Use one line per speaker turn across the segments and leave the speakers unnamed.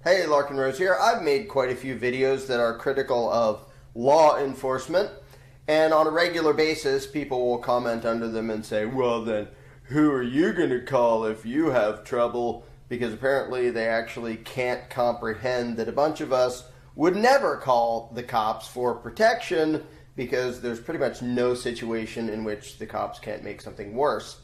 Hey, Larken Rose here. I've made quite a few videos that are critical of law enforcement, and on a regular basis, people will comment under them and say, well then, who are you going to call if you have trouble? Because apparently they actually can't comprehend that a bunch of us would never call the cops for protection because there's pretty much no situation in which the cops can't make something worse.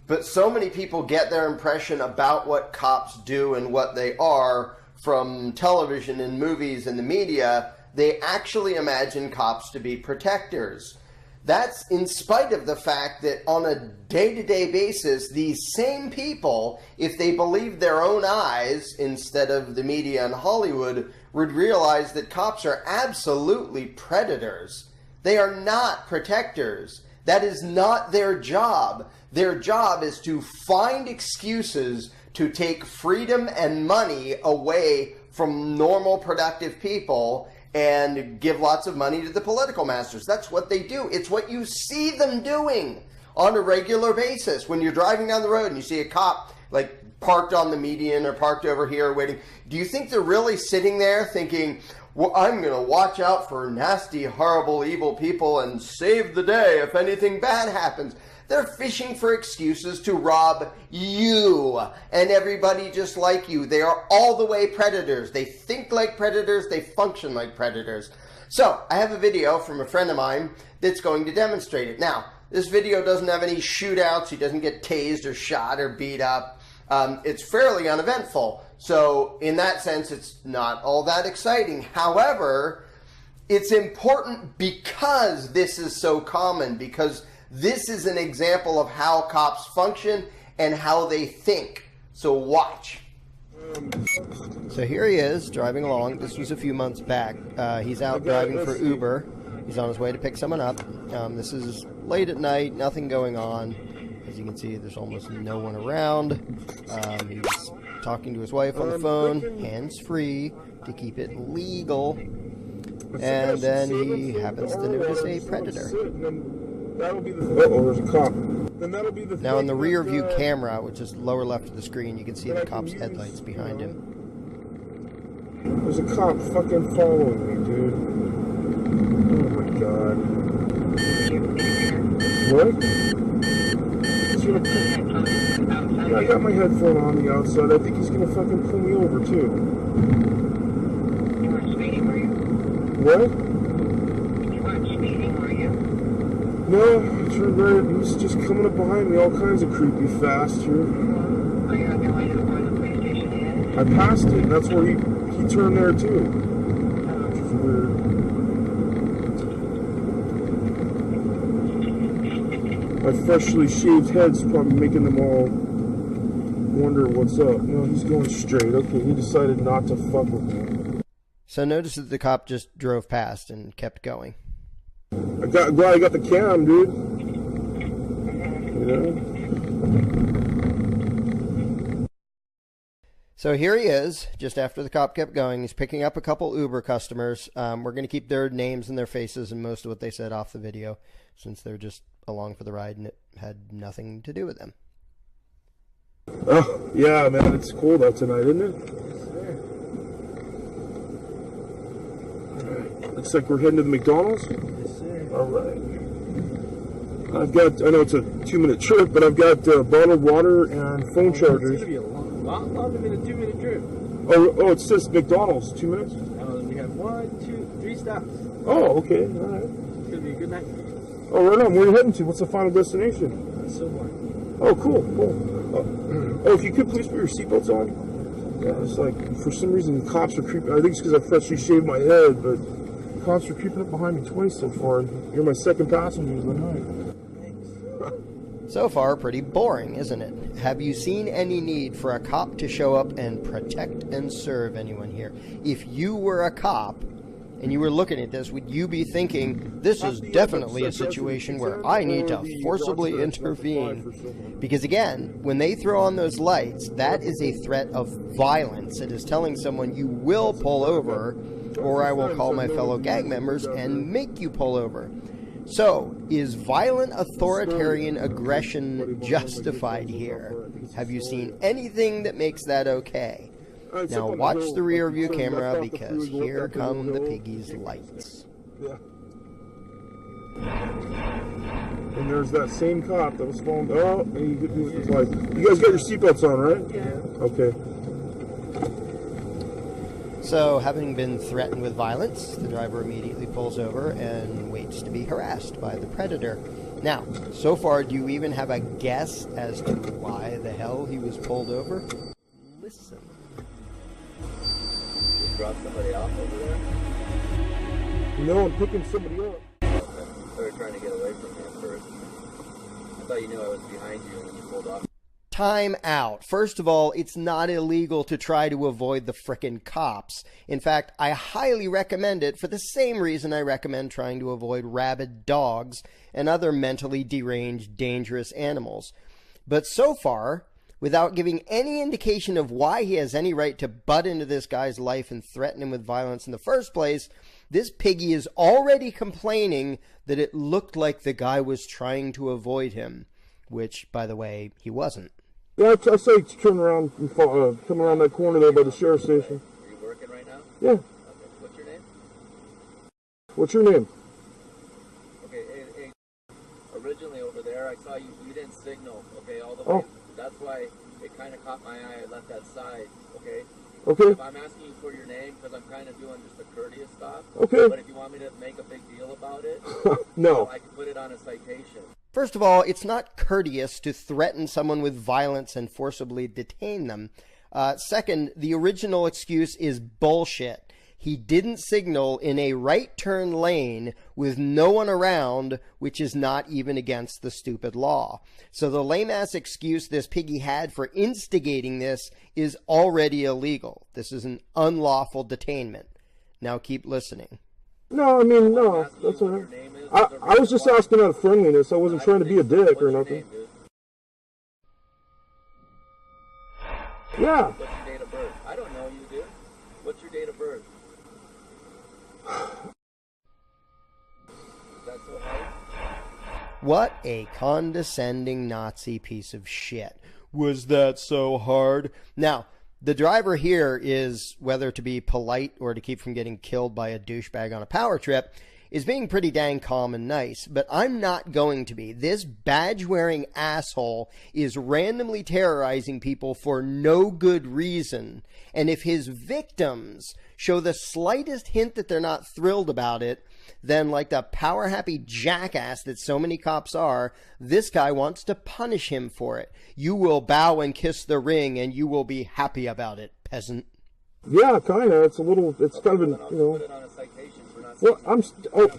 But so many people get their impression about what cops do and what they are from television and movies and the media. They actually imagine cops to be protectors. That's in spite of the fact that on a day-to-day basis, these same people, if they believed their own eyes instead of the media and Hollywood, would realize that cops are absolutely predators. They are not protectors. That is not their job. Their job is to find excuses to take freedom and money away from normal, productive people and give lots of money to the political masters. That's what they do. It's what you see them doing on a regular basis. When you're driving down the road and you see a cop like parked on the median or parked over here waiting, do you think they're really sitting there thinking, well, I'm going to watch out for nasty, horrible, evil people and save the day if anything bad happens? They're fishing for excuses to rob you and everybody just like you. They are all the way predators. They think like predators. They function like predators. So I have a video from a friend of mine that's going to demonstrate it. Now, this video doesn't have any shootouts. He doesn't get tased or shot or beat up. It's fairly uneventful. So in that sense, it's not all that exciting. However, it's important because this is so common, because this is an example of how cops function and how they think. So watch. So here he is driving along. This was a few months back. He's out driving for Uber. He's on his way to pick someone up. This is late at night, nothing going on. As you can see, there's almost no one around. He's talking to his wife on the phone, hands-free, to keep it legal. And then he happens to notice a predator.
That'll be the there's a cop. Then that'll be the
now in the rear view camera, which is lower left of the screen, you can see the cop's headlights behind him.
There's a cop fucking following me, dude. Oh my god. What? Yeah, I got my headphone on the outside. I think he's gonna fucking pull me over too.
You weren't speeding, were you?
What?
You weren't speeding, were you?
No, I turned right. He's just coming up behind me, all kinds of creepy fast here.
Are you on your way to where the police station is?
I passed it. That's where he turned there too. Which is weird. My freshly shaved head's probably making them all wonder what's up. No, he's going straight. Okay, he decided not to fuck with me.
So notice that the cop just drove past and kept going.
Glad I got the cam, dude. You know?
So here he is, just after the cop kept going. He's picking up a couple Uber customers. We're going to keep their names and their faces and most of what they said off the video, since they're just along for the ride and it had nothing to do with them.
Oh, yeah, man, it's cold out tonight, isn't it? Looks like we're heading to the McDonald's. All right. I know it's a 2-minute trip, but I've got bottled water and phone chargers.
It's going to be a lot longer than a 2-minute trip.
Oh, it says McDonald's, 2 minutes?
We have 1, 2, 3 stops.
Oh, okay, all right.
It's going to be a good night.
Oh, right on. Where are you heading to? What's the final destination?
Silver.
Oh, cool. Oh, if you could please put your seatbelts on. Yeah, it's like, for some reason, the cops are creeping. I think it's because I freshly shaved my head, but cops are creeping up behind me twice so far. You're my second passenger of the night.
So far, pretty boring, isn't it? Have you seen any need for a cop to show up and protect and serve anyone here? If you were a cop and you were looking at this, would you be thinking, this is definitely a situation where I need to forcibly intervene? Because again, when they throw on those lights, that is a threat of violence. It is telling someone you will pull over, or I will call my fellow gang members and make you pull over. So, is violent authoritarian aggression justified here? Have you seen anything that makes that okay?
It's
Now
up on
watch
hill,
the rear
like you
view
turn left
camera
off the
because
freeway, go up
here
that big
come the
hill.
piggy's lights.
Yeah. And there's that same cop that was following. Oh, and it's like, you guys got your seatbelts on, right?
Yeah.
Okay.
So, having been threatened with violence, the driver immediately pulls over and waits to be harassed by the predator. Now, so far, do you even have a guess as to why the hell he was pulled over? Listen.
You drop somebody off over there?
No, I'm picking somebody up.
They were trying to get away from me at first. I thought you knew I was behind you when you pulled off.
Time out. First of all, it's not illegal to try to avoid the frickin' cops. In fact, I highly recommend it for the same reason I recommend trying to avoid rabid dogs and other mentally deranged, dangerous animals. But so far, without giving any indication of why he has any right to butt into this guy's life and threaten him with violence in the first place, this piggy is already complaining that it looked like the guy was trying to avoid him, which, by the way, he wasn't.
Yeah, I say turn around and come around that corner there by the sheriff's station.
Are you working right now?
Yeah.
Okay. What's your name?
What's your name?
Okay, hey, originally over there, I saw you didn't signal, okay, all the way.
Oh.
That's why it kind of caught my eye. I left that side, okay?
Okay.
If I'm asking you for your name, because I'm kind of doing just a courteous stop.
Okay.
But if you want me to make a big deal about it,
No.
I can put it on a citation.
First of all, it's not courteous to threaten someone with violence and forcibly detain them. Second, the original excuse is bullshit. He didn't signal in a right turn lane with no one around, which is not even against the stupid law. So the lame-ass excuse this piggy had for instigating this is already illegal. This is an unlawful detainment. Now keep listening.
No, I mean, no. That's all right. I was just asking out of friendliness. I wasn't trying to be a dick or nothing. Yeah.
What's your date of birth? I don't know you, dude. What's your date of birth? Is that so hard?
What a condescending Nazi piece of shit. Was that so hard? Now, the driver here is, whether to be polite or to keep from getting killed by a douchebag on a power trip, is being pretty dang calm and nice, but I'm not going to be. This badge-wearing asshole is randomly terrorizing people for no good reason, and if his victims show the slightest hint that they're not thrilled about it, then like the power-happy jackass that so many cops are, this guy wants to punish him for it. You will bow and kiss the ring, and you will be happy about it, peasant.
Yeah, kind of. It's a little, it's kind of an, you know.
Put it on a citation for not
Well, oh.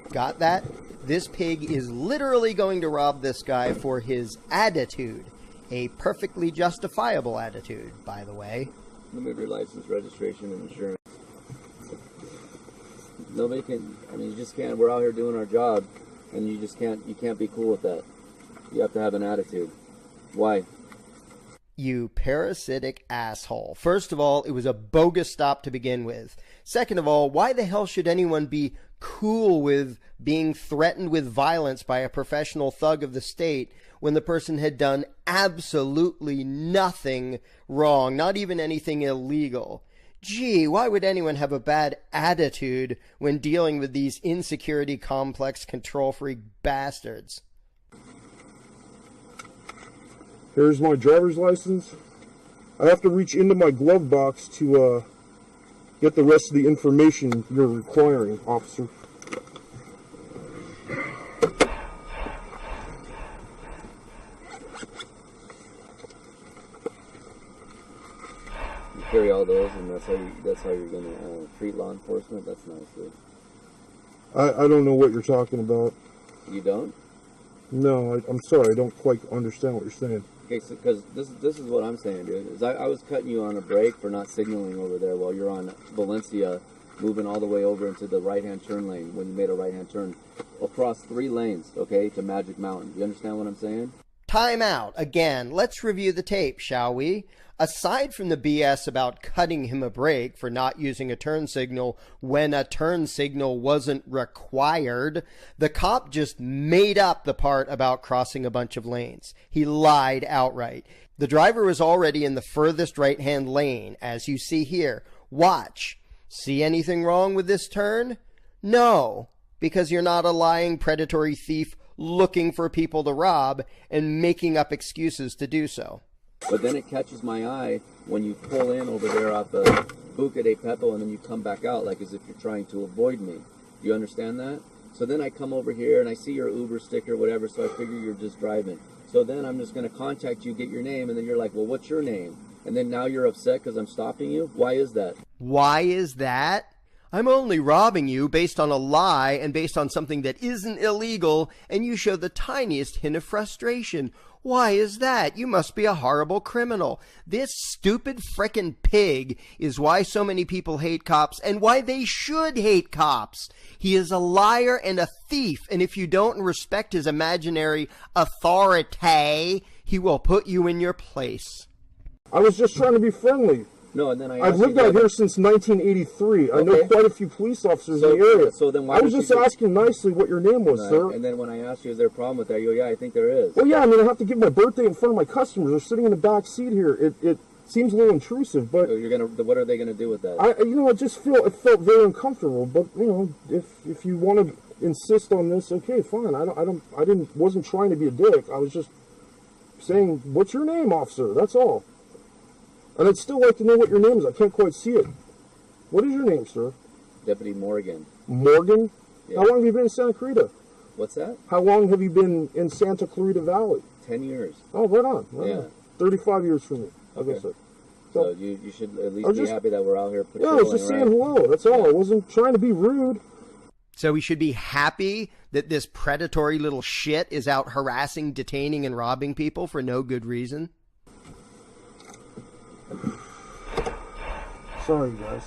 Got that? This pig is literally going to rob this guy for his attitude. A perfectly justifiable attitude, by the way.
Remove your license, registration, and insurance. Nobody can, I mean, you just can't, we're out here doing our job, and you just can't, you can't be cool with that. You have to have an attitude. Why?
You parasitic asshole. First of all, it was a bogus stop to begin with. Second of all, why the hell should anyone be cool with being threatened with violence by a professional thug of the state when the person had done absolutely nothing wrong, not even anything illegal? Gee, why would anyone have a bad attitude when dealing with these insecurity complex control freak bastards?
Here's my driver's license. I have to reach into my glove box to get the rest of the information you're requiring, officer.
You carry all those, and that's how you're gonna treat law enforcement. That's nice, dude.
I don't know what you're talking about.
You don't?
No, I'm sorry. I don't quite understand what you're saying.
Okay, so because this is what I'm saying, dude. Is I was cutting you on a break for not signaling over there while you're on Valencia, moving all the way over into the right-hand turn lane when you made a right-hand turn across 3 lanes, okay, to Magic Mountain. You understand what I'm saying?
Time out. Again, let's review the tape, shall we? Aside from the BS about cutting him a break for not using a turn signal when a turn signal wasn't required, the cop just made up the part about crossing a bunch of lanes. He lied outright. The driver was already in the furthest right-hand lane, as you see here. Watch. See anything wrong with this turn? No, because you're not a lying predatory thief looking for people to rob and making up excuses to do so.
But then it catches my eye when you pull in over there off the Buca de Pepo and then you come back out like as if you're trying to avoid me. Do you understand that? So then I come over here and I see your Uber sticker, whatever, so I figure you're just driving. So then I'm just going to contact you, get your name, and then you're like, well, what's your name? And then now you're upset because I'm stopping you? Why is that?
Why is that? I'm only robbing you based on a lie and based on something that isn't illegal, and you show the tiniest hint of frustration. Why is that? You must be a horrible criminal. This stupid frickin' pig is why so many people hate cops and why they should hate cops. He is a liar and a thief, and if you don't respect his imaginary authority, he will put you in your place.
I was just trying to be friendly.
No, and then
I've lived out here since 1983. I know quite a few police officers in the area.
So then why
I was just asking nicely what your name was, sir.
And then when I asked you, is there a problem with that? You go, yeah, I think there is.
Well, yeah, I mean, I have to give my birthday in front of my customers. They're sitting in the back seat here. It seems a little intrusive, but
So what are they gonna do with that?
it felt very uncomfortable. But if you want to insist on this, okay, fine. Wasn't trying to be a dick. I was just saying, what's your name, officer? That's all. And I'd still like to know what your name is. I can't quite see it. What is your name, sir?
Deputy Morgan.
Morgan?
Yeah.
How long have you been in Santa Clarita?
What's that?
How long have you been in Santa Clarita Valley?
10 years.
Oh, right on. Right
Yeah.
on. 35 years for me, I
Okay.
guess.
So you should at least be happy that we're out here patrolling.
Yeah, I was just saying hello. That's all. I wasn't trying to be rude.
So we should be happy that this predatory little shit is out harassing, detaining, and robbing people for no good reason?
Sorry, guys.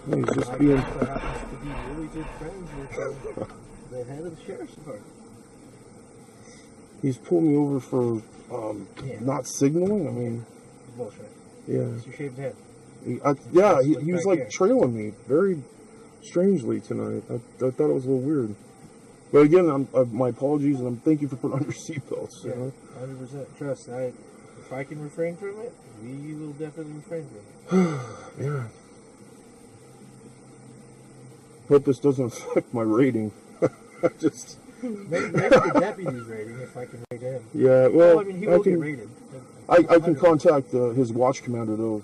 He's just being...
happens to be really good friends with the head of the sheriff's department.
He's pulled me over for not signaling. I mean...
Bullshit.
Yeah.
It's your shaved head.
He was like trailing me very strangely tonight. I thought it was a little weird. But again, my apologies, and thank you for putting on your seatbelts.
Yeah,
You
100%. Trust. If I can refrain from it, we will definitely refrain from it.
Yeah. Hope this doesn't affect my rating. Just.
Maybe the deputy's rating, if I can rate him.
Yeah, well,
I mean, he will get rated.
I can contact his watch commander, though.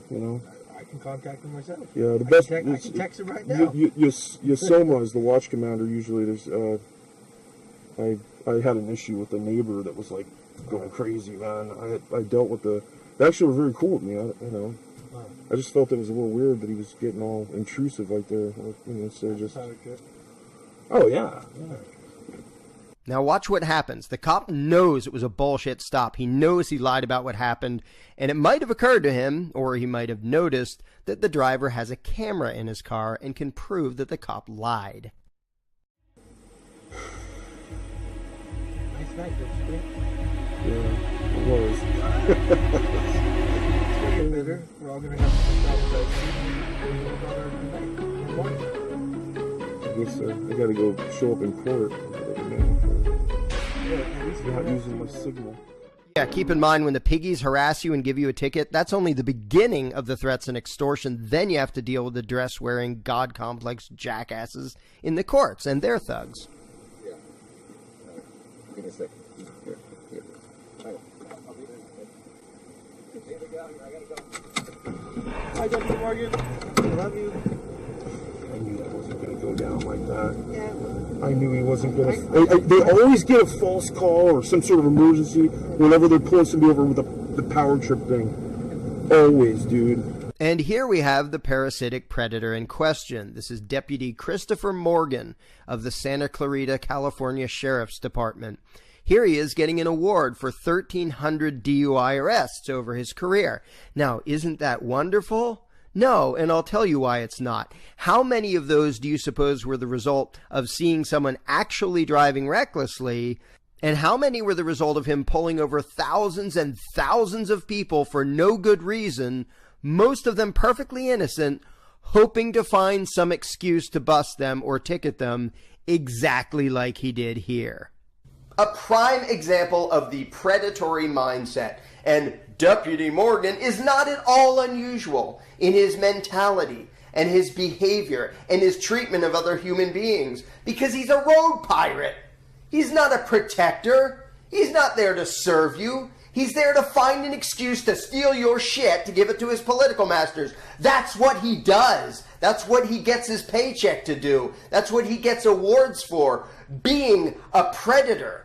I can contact him myself.
Yeah, the best.
I can text him right now.
Yasoma is the watch commander. Usually, there's. I had an issue with a neighbor that was like going crazy, man. I dealt with they actually were very cool with me. I just felt it was a little weird that he was getting all intrusive like there. Instead of just. Oh yeah.
Now watch what happens. The cop knows it was a bullshit stop. He knows he lied about what happened, and it might have occurred to him, or he might have noticed, that the driver has a camera in his car and can prove that the cop lied.
Nice night, Dipstick.
Yeah, it was.
It's gonna get better. We're all gonna have to stop.
I guess I gotta go show up in court. Not using my signal.
Yeah, keep in mind when the piggies harass you and give you a ticket, that's only the beginning of the threats and extortion. Then you have to deal with the dress-wearing, God-complex jackasses in the courts and their thugs.
Yeah. Give me a second. Here. I'll be there. I gotta go.
Hi, Deputy Morgan. Love you.
I knew that wasn't going to go down like that.
Yeah.
I knew he wasn't going to... They always get a false call or some sort of emergency whenever they're pulling somebody over with the power trip thing. Always, dude.
And here we have the parasitic predator in question. This is Deputy Christopher Morgan of the Santa Clarita, California Sheriff's Department. Here he is getting an award for 1,300 DUI arrests over his career. Now, isn't that wonderful? No, and I'll tell you why it's not. How many of those do you suppose were the result of seeing someone actually driving recklessly, and how many were the result of him pulling over thousands and thousands of people for no good reason, most of them perfectly innocent, hoping to find some excuse to bust them or ticket them, exactly like he did here? A prime example of the predatory mindset, and Deputy Morgan is not at all unusual in his mentality and his behavior and his treatment of other human beings, because he's a road pirate. He's not a protector. He's not there to serve you. He's there to find an excuse to steal your shit to give it to his political masters. That's what he does. That's what he gets his paycheck to do. That's what he gets awards for, being a predator.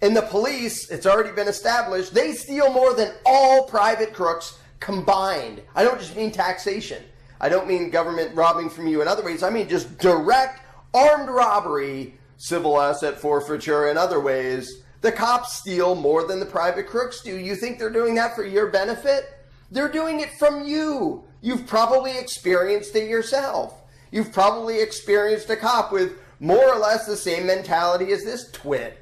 And the police, it's already been established, they steal more than all private crooks combined. I don't just mean taxation. I don't mean government robbing from you in other ways. I mean just direct armed robbery, civil asset forfeiture, and other ways. The cops steal more than the private crooks do. You think they're doing that for your benefit? They're doing it from you. You've probably experienced it yourself. You've probably experienced a cop with more or less the same mentality as this twit,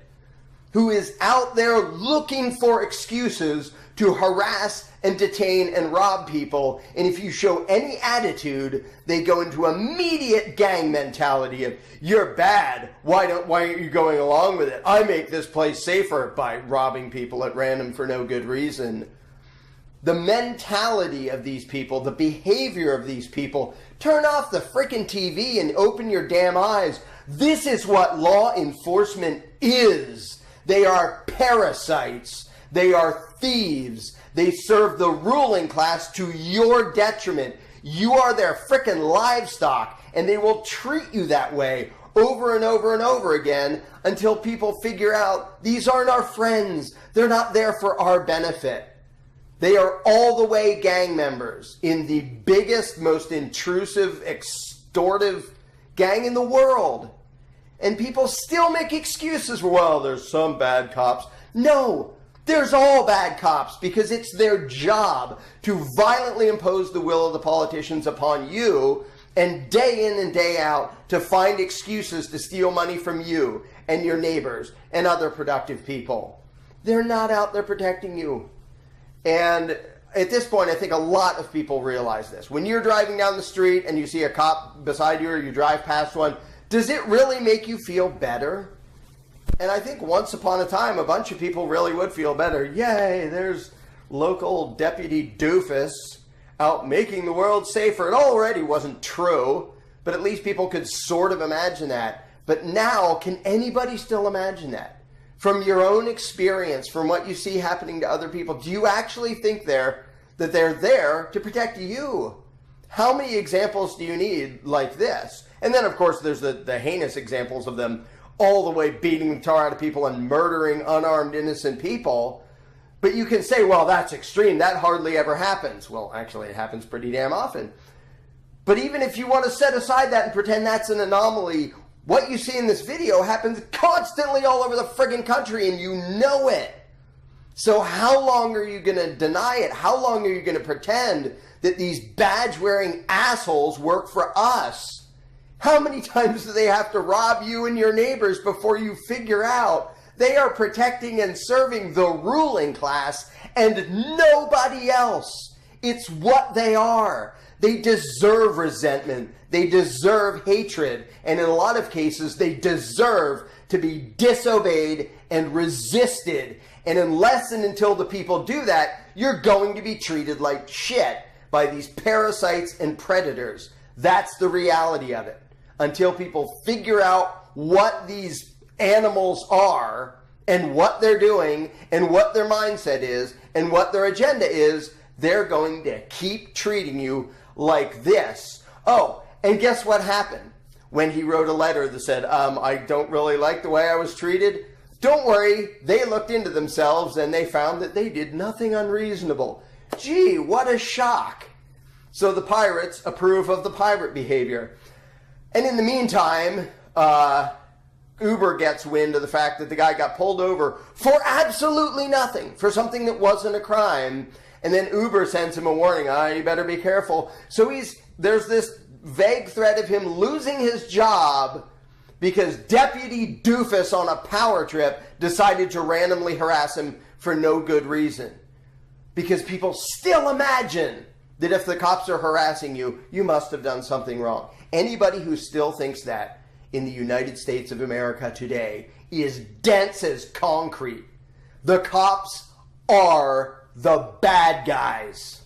who is out there looking for excuses to harass and detain and rob people. And if you show any attitude, they go into immediate gang mentality of, you're bad, why aren't you going along with it? I make this place safer by robbing people at random for no good reason. The mentality of these people, the behavior of these people, turn off the frickin' TV and open your damn eyes. This is what law enforcement is. They are parasites. They are thieves. They serve the ruling class to your detriment. You are their frickin' livestock, and they will treat you that way over and over and over again until people figure out these aren't our friends. They're not there for our benefit. They are all the way gang members in the biggest, most intrusive, extortive gang in the world. And people still make excuses for, well, there's some bad cops. No, there's all bad cops, because it's their job to violently impose the will of the politicians upon you, and day in and day out to find excuses to steal money from you and your neighbors and other productive people. They're not out there protecting you. And at this point, I think a lot of people realize this. When you're driving down the street and you see a cop beside you, or you drive past one, does it really make you feel better? And I think once upon a time, a bunch of people really would feel better. Yay, there's local deputy doofus out making the world safer. It already wasn't true, but at least people could sort of imagine that. But now, can anybody still imagine that? From your own experience, from what you see happening to other people, do you actually think that they're there to protect you? How many examples do you need like this? And then, of course, there's the heinous examples of them all the way beating the tar out of people and murdering unarmed innocent people. But you can say, well, that's extreme. That hardly ever happens. Well, actually, it happens pretty damn often. But even if you want to set aside that and pretend that's an anomaly, what you see in this video happens constantly all over the friggin' country, and you know it. So how long are you going to deny it? How long are you going to pretend that these badge-wearing assholes work for us? How many times do they have to rob you and your neighbors before you figure out they are protecting and serving the ruling class and nobody else? It's what they are. They deserve resentment. They deserve hatred. And in a lot of cases, they deserve to be disobeyed and resisted. And unless and until the people do that, you're going to be treated like shit by these parasites and predators. That's the reality of it. Until people figure out what these animals are and what they're doing and what their mindset is and what their agenda is, they're going to keep treating you like this. Oh, and guess what happened when he wrote a letter that said, I don't really like the way I was treated? Don't worry, they looked into themselves and they found that they did nothing unreasonable. Gee, what a shock. So the pirates approve of the pirate behavior. And in the meantime, Uber gets wind of the fact that the guy got pulled over for absolutely nothing, for something that wasn't a crime, and then Uber sends him a warning, you better be careful. So there's this vague threat of him losing his job because Deputy Doofus on a power trip decided to randomly harass him for no good reason. Because people still imagine that if the cops are harassing you, you must have done something wrong. Anybody who still thinks that in the United States of America today is dense as concrete. The cops are the bad guys.